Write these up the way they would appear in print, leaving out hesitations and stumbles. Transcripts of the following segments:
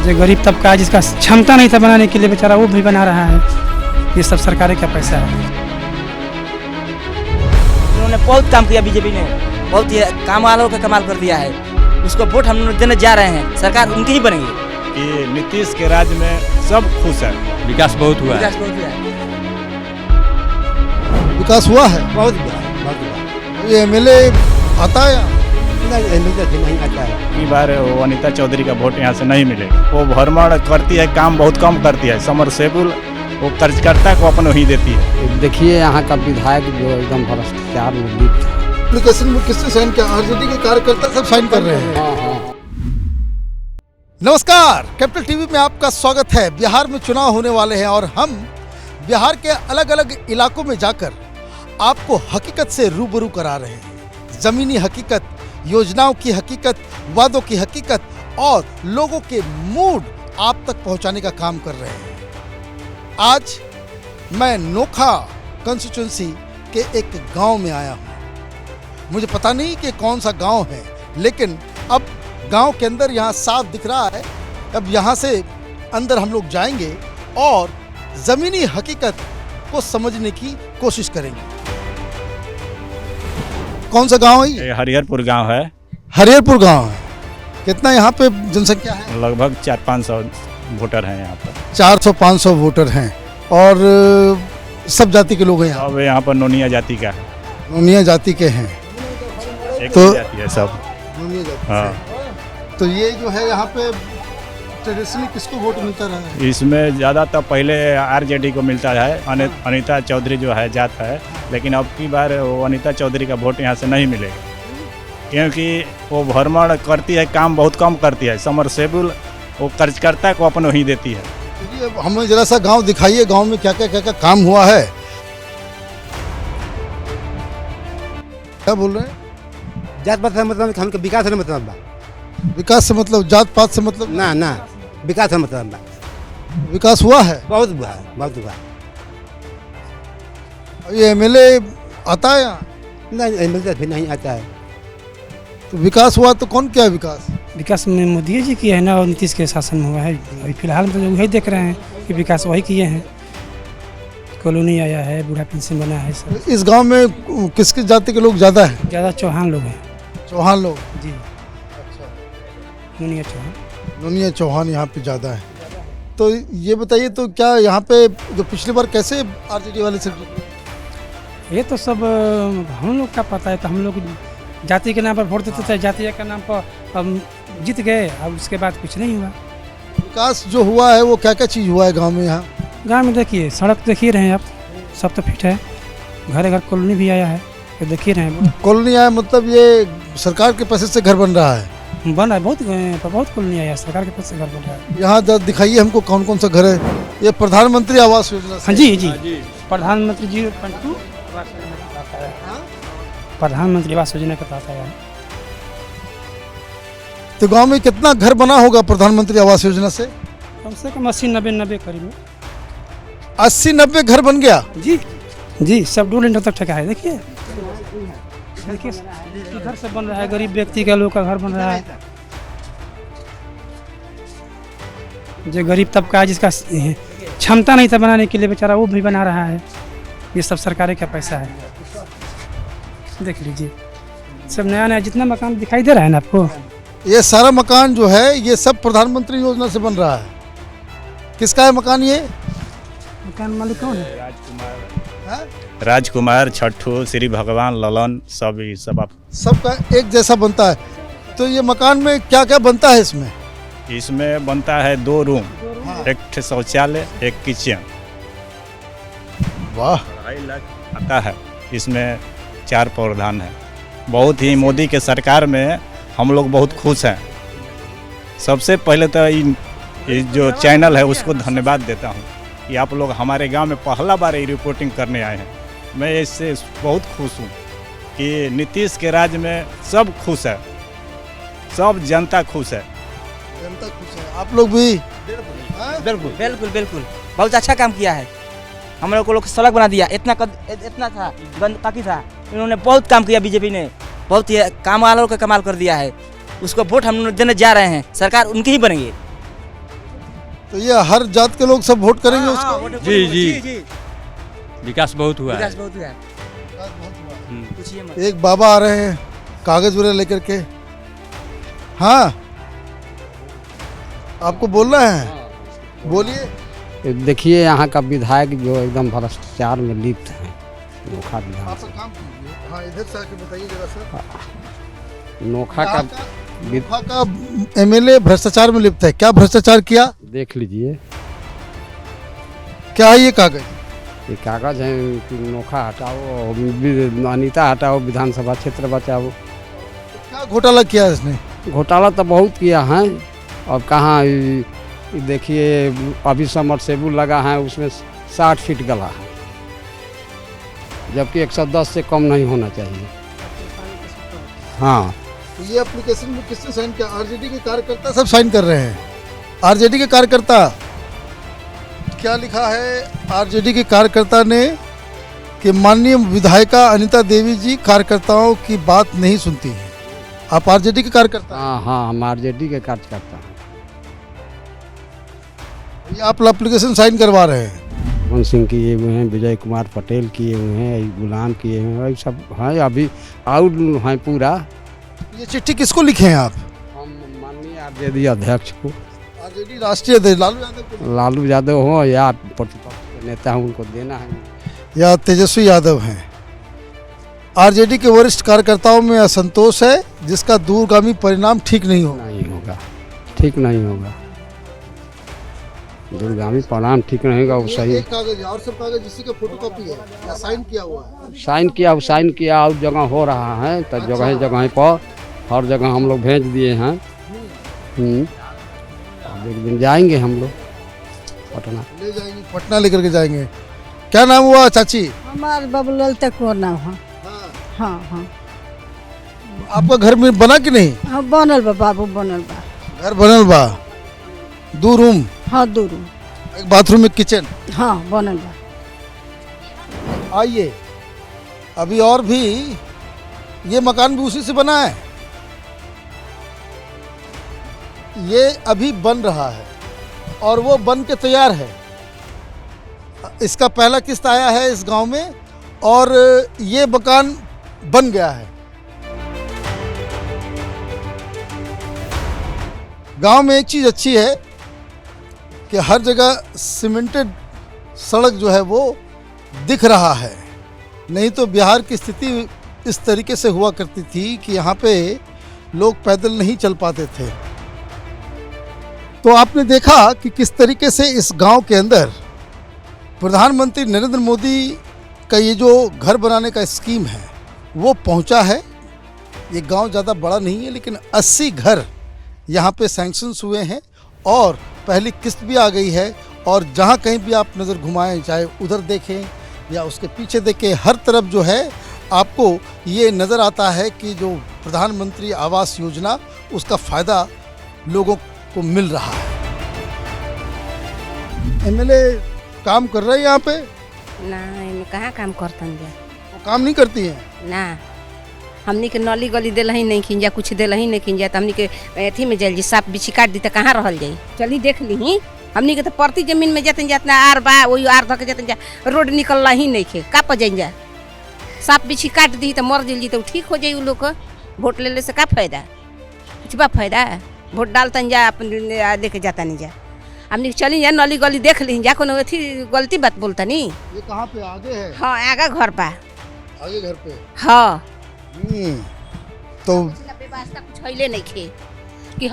जो गरीब तबका है जिसका क्षमता नहीं था बनाने के लिए बेचारा वो भी बना रहा है। ये सब सरकार का पैसा है। उन्होंने बहुत काम किया, बीजेपी ने बहुत ही काम वालों का कमाल कर दिया है। उसको वोट हम देने जा रहे हैं, सरकार उनकी ही बनेगी। कि नीतीश के राज में सब खुश है, विकास बहुत हुआ है। विकास बहुत हुआ है। विकास हुआ है, बहुत हुआ। ये एमएलए आता है नहीं आता है। कई बार वो अनीता चौधरी का वोट यहाँ से नहीं मिलेगा। वो भ्रमण करती है, काम बहुत कम करती है। समरसेबुल वो कर्जकर्ता को अपन ही देती है। देखिए यहाँ का विधायक जो एकदम भ्रष्टाचार में लिप्त है। एप्लीकेशन में किसने साइन किया? आरजेडी के कार्यकर्ता सब साइन कर रहे हैं। नमस्कार, कैपिटल टीवी में आपका स्वागत है। बिहार में चुनाव होने वाले हैं और हम बिहार के अलग अलग इलाकों में जाकर आपको हकीकत से रूबरू करा रहे हैं। ज़मीनी हकीकत, योजनाओं की हकीकत, वादों की हकीकत और लोगों के मूड आप तक पहुंचाने का काम कर रहे हैं। आज मैं नोखा कंस्टिट्यूंसी के एक गांव में आया हूं। मुझे पता नहीं कि कौन सा गांव है, लेकिन अब गांव के अंदर यहाँ साफ दिख रहा है। अब यहाँ से अंदर हम लोग जाएंगे और ज़मीनी हकीकत को समझने की कोशिश करेंगे। कौन सा गांव है ये? हरिहरपुर गांव है। हरिहरपुर गांव है। कितना यहाँ पे जनसंख्या है? लगभग 400-500 वोटर हैं यहाँ पर। 400-500 वोटर हैं और सब जाति के लोग हैं यहाँ। अब यहाँ पर नोनिया जाति का है। नोनिया जाति के हैं। एक तो- जाति है सब। नोनिया जाति हाँ, से। तो ये जो है यहाँ पे ट्रेडिशनली किसको वोट मिलता रहा है? इसमें ज़्यादातर पहले आरजेडी को मिलता है। अनीता चौधरी जो है जात है, लेकिन अब की बार वो अनीता चौधरी का वोट यहाँ से नहीं मिलेगा, क्योंकि वो भ्रमण करती है, काम बहुत कम करती है। समरसेबुल वो कर्जकर्ता को अपन ही देती है। चलिए अब हमें जरा सा गांव दिखाइए, गांव में क्या क्या काम हुआ है। क्या बोल रहे हैं? जात पात से मतलब हमको विकास से मतलब बा। विकास से मतलब जात पात से मतलब? ना ना, विकास से मतलब बा। विकास हुआ है, बहुत हुआ, बहुत हुआ। ये एमएलए आता है यहाँ? नहीं मिलता फिर नहीं आता है। तो विकास हुआ तो कौन क्या विकास? विकास में मोदी जी की है ना, और नीतीश के शासन में हुआ है। अभी फिलहाल में तो वही देख रहे हैं कि विकास वही किए हैं। कॉलोनी आया है, बूढ़ा पेंशन बना है सब। इस गांव में किस किस जाति के लोग ज़्यादा हैं? ज़्यादा चौहान लोग हैं चौहान लोग। जी। नोनिया चौहान। नोनिया चौहान यहाँ पे ज़्यादा है। तो ये बताइए, तो क्या यहाँ पे जो पिछली बार कैसे आरजेडी वाले से? ये तो सब हम लोग का पता है। तो हम लोग जाति के नाम पर वोट देते थे, जाति के नाम पर हम जीत गए। अब उसके बाद कुछ नहीं हुआ। विकास जो हुआ है वो क्या क्या चीज़ हुआ है गांव में? यहाँ गांव में देखिए, सड़क देख ही रहे हैं आप, सब तो फिट है। घर घर कॉलोनी भी आया है, तो देख ही रहे हैं। कॉलोनी आया मतलब ये सरकार के पैसे से घर बन रहा है? बन रहा है, बहुत कॉलोनी आया है, सरकार के पैसे से घर बन रहा है। यहाँ दिखाइए हमको कौन कौन सा घर है। ये प्रधानमंत्री आवास योजना से? हाँ जी जी, प्रधानमंत्री जी प्रधानमंत्री आवास योजना के तहत आया है। तो गांव में कितना घर बना होगा प्रधानमंत्री आवास योजना से? कम से कम 80-90 करीब 80-90 घर बन गया? जी जी, सब 2 लेंटर तक ठेका है। देखिए देखिए, इधर से बन रहा है, गरीब व्यक्ति का लोग का घर बन रहा है। जो गरीब तबका है जिसका क्षमता नहीं था बनाने के लिए बेचारा वो भी बना रहा है। ये सब सरकार का पैसा है। देख लीजिए, सब नया नया जितना मकान दिखाई दे रहा है ना आपको, ये सारा मकान जो है ये सब प्रधानमंत्री योजना से बन रहा है। किसका है मकान ये? मकान मालिक कौन है? राजकुमार, छठू, श्री भगवान, ललन, सब ये सब आप सबका एक जैसा बनता है। तो ये मकान में क्या क्या बनता है इसमें? इसमें बनता है 2 रूम, एक शौचालय, एक किचन। वाह, 2.5 लाख आता है। इसमें 4 प्रावधान है। बहुत ही मोदी के सरकार में हम लोग बहुत खुश हैं। सबसे पहले तो ये जो चैनल है उसको धन्यवाद देता हूँ कि आप लोग हमारे गांव में पहला बार ये रिपोर्टिंग करने आए हैं। मैं इससे बहुत खुश हूँ कि नीतीश के राज में सब खुश है, सब जनता खुश है। जनता खुश है, आप लोग भी? बिल्कुल बिल्कुल बिल्कुल, बहुत अच्छा काम किया है। हम लोग सड़क बना दिया। इतना था बाकी था, इन्होंने बहुत काम किया। बीजेपी ने बहुत ही काम वालों का कमाल कर दिया है। उसको वोट हम देने जा रहे हैं, सरकार उनकी ही बनेगी। तो ये हर जात के लोग सब वोट करेंगे उसको? जी, जी। विकास बहुत हुआ है। विकास बहुत हुआ है। पूछिए मत। एक बाबा आ रहे हैं कागज वगैरह लेकर के। हाँ, आपको बोलना है, बोलिए। देखिए यहाँ का विधायक जो एकदम भ्रष्टाचार में लिप्त है, नोखा विधायक। आपका काम कीजिए। हाँ, इधर से आके बताइए जरा सर। नोखा यहाँ का नोखा का एमएलए भ्रष्टाचार में लिप्त है। क्या भ्रष्टाचार किया? देख लीजिए, क्या है ये कागज? ये कागज है कि नोखा हटाओ, अनीता हटाओ, विधानसभा क्षेत्र बचाओ। क्या घोटाला किया इसने? घोटाला तो बहुत किया है। अब कहाँ देखिए, अभी समरसेबुल लगा है, उसमें 60 फीट गला है, जबकि 110 से कम नहीं होना चाहिए। हाँ, तो ये एप्लीकेशन में किसने साइन किया? आरजेडी के कार्यकर्ता सब साइन कर रहे हैं। आरजेडी के कार्यकर्ता, क्या लिखा है आरजेडी के कार्यकर्ता ने कि माननीय विधायिका अनीता देवी जी कार्यकर्ताओं की बात नहीं सुनती है। आप आरजेडी के कार्यकर्ता हैं? हाँ, हाँ, हम आरजेडी के कार्यकर्ता हैं। ये आप एप्लीकेशन साइन करवा रहे हैं? मन सिंह किए हुए हैं, विजय कुमार पटेल किए हुए हैं, गुलाम किए हुए हैं, सब हैं, अभी आउट हैं पूरा। ये चिट्ठी किसको लिखे हैं आप? हम माननीय आरजेडी अध्यक्ष को, आरजेडी राष्ट्रीय अध्यक्ष लालू यादव को लालू यादव हो या प्रतिपक्ष के नेता हो, उनको देना है। या तेजस्वी यादव हैं। आरजेडी के वरिष्ठ कार्यकर्ताओं में असंतोष है, जिसका दूरगामी परिणाम ठीक नहीं होगा। नहीं होगा, ठीक नहीं होगा, दूरगामी परिणाम ठीक नहीं होगा। वो सही एक कागज है और सब कागज इसी का फोटोकॉपी है या साइन किया हुआ है? साइन किया और जगह हो रहा है, तो जगह जगह पर हर जगह हम लोग भेज दिए हैं। अब एक दिन जाएंगे हम लोग पटना। ले जाएंगे, पटना लेकर के जाएंगे। क्या नाम हुआ चाची? हमार बबलल तक को नाम है। हाँ हाँ आपका घर में बना कि नहीं? हाँ, बनल बा बाबू, बनल बा। घर बनल बा, 2 रूम, हाँ 2 रूम, एक बाथरूम, एक किचन। हाँ बनल बा। आइए, अभी और भी ये मकान भी उसी से बना है। ये अभी बन रहा है और वो बन के तैयार है। इसका पहला किस्त आया है इस गांव में और ये मकान बन गया है। गांव में एक चीज़ अच्छी है कि हर जगह सीमेंटेड सड़क जो है वो दिख रहा है। नहीं तो बिहार की स्थिति इस तरीके से हुआ करती थी कि यहाँ पे लोग पैदल नहीं चल पाते थे। तो आपने देखा कि किस तरीके से इस गांव के अंदर प्रधानमंत्री नरेंद्र मोदी का ये जो घर बनाने का स्कीम है वो पहुंचा है। ये गांव ज़्यादा बड़ा नहीं है, लेकिन 80 घर यहाँ पे सैंक्शंस हुए हैं और पहली किस्त भी आ गई है। और जहाँ कहीं भी आप नज़र घुमाएं, चाहे उधर देखें या उसके पीछे देखें, हर तरफ जो है आपको ये नज़र आता है कि जो प्रधानमंत्री आवास योजना उसका फ़ायदा लोगों को मिल रहा है। एमएलए काम कर रहे हैं यहाँ पे? ना, इनमें कहाँ काम करतन जा। वो काम नहीं करती हैं? ना, हमनी के नली गली दिल ही नहीं खिंजा, कुछ दिल ही नहीं खिंजा, तो हमनी के अथी में जल जी साफ बिछी काट दी तो कहाँ रहल जाई। चली देख ली, हमनी के तो प्रति जमीन में जाते जातना आर बा, वही आर धके जाते जा, रोड निकल ही नहीं खे, का पर जाइन जा। साफ बिछी काट दी तो मर जल जी तो ठीक हो जाई। उ लोग वोट ले से का फायदा? कुछ बा फायदा? वोट डालतन जा, अपन लेके जाता नहीं जा। हमनी चली जा, नली गली देख ली जा, कोनो अथी गलती बात बोलता नहीं। ये कहाँ पे आगे है? हाँ, आगा घर पा, आगे घर पे। हाँ। तो व्यवस्था कुछ हईले नहीं खे कि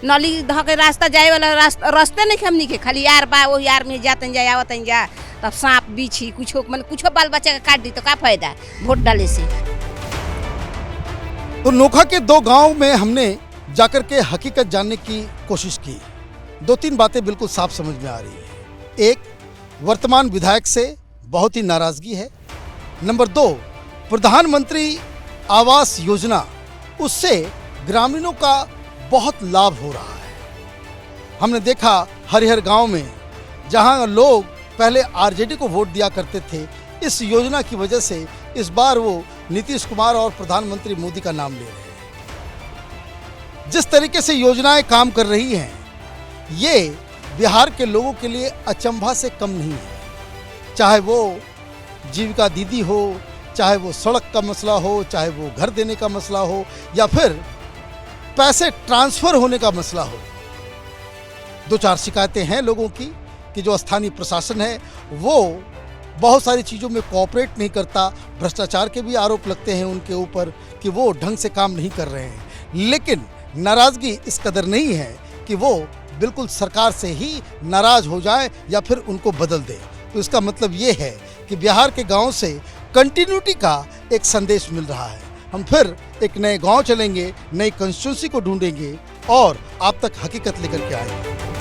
नली धके रास्ता जाए वाला रास्ते नहीं खे हमनी के, खाली यार बा, वो यार में जातन जा आवतन जा, तब सांप बिछी कुछ मन कुछ बाल बच्चा का काट दी तो का फायदा वोट डाले से। तो नोखा के 2 गांव में हमने जाकर के हकीकत जानने की कोशिश की। 2-3 बातें बिल्कुल साफ समझ में आ रही है। एक, वर्तमान विधायक से बहुत ही नाराजगी है। नंबर 2, प्रधानमंत्री आवास योजना, उससे ग्रामीणों का बहुत लाभ हो रहा है। हमने देखा हरिहर गांव में, जहां लोग पहले आरजेडी को वोट दिया करते थे, इस योजना की वजह से इस बार वो नीतीश कुमार और प्रधानमंत्री मोदी का नाम ले रहे हैं। जिस तरीके से योजनाएं काम कर रही हैं, ये बिहार के लोगों के लिए अचंभा से कम नहीं है। चाहे वो जीविका दीदी हो, चाहे वो सड़क का मसला हो, चाहे वो घर देने का मसला हो, या फिर पैसे ट्रांसफर होने का मसला हो। 2-4 शिकायतें हैं लोगों की कि जो स्थानीय प्रशासन है वो बहुत सारी चीज़ों में कोऑपरेट नहीं करता। भ्रष्टाचार के भी आरोप लगते हैं उनके ऊपर कि वो ढंग से काम नहीं कर रहे हैं। लेकिन नाराज़गी इस कदर नहीं है कि वो बिल्कुल सरकार से ही नाराज़ हो जाए या फिर उनको बदल दे। तो इसका मतलब ये है कि बिहार के गाँव से कंटिन्यूटी का एक संदेश मिल रहा है। हम फिर एक नए गांव चलेंगे, नई कंस्टिट्यूंसी को ढूंढेंगे और आप तक हकीकत लेकर के आएंगे।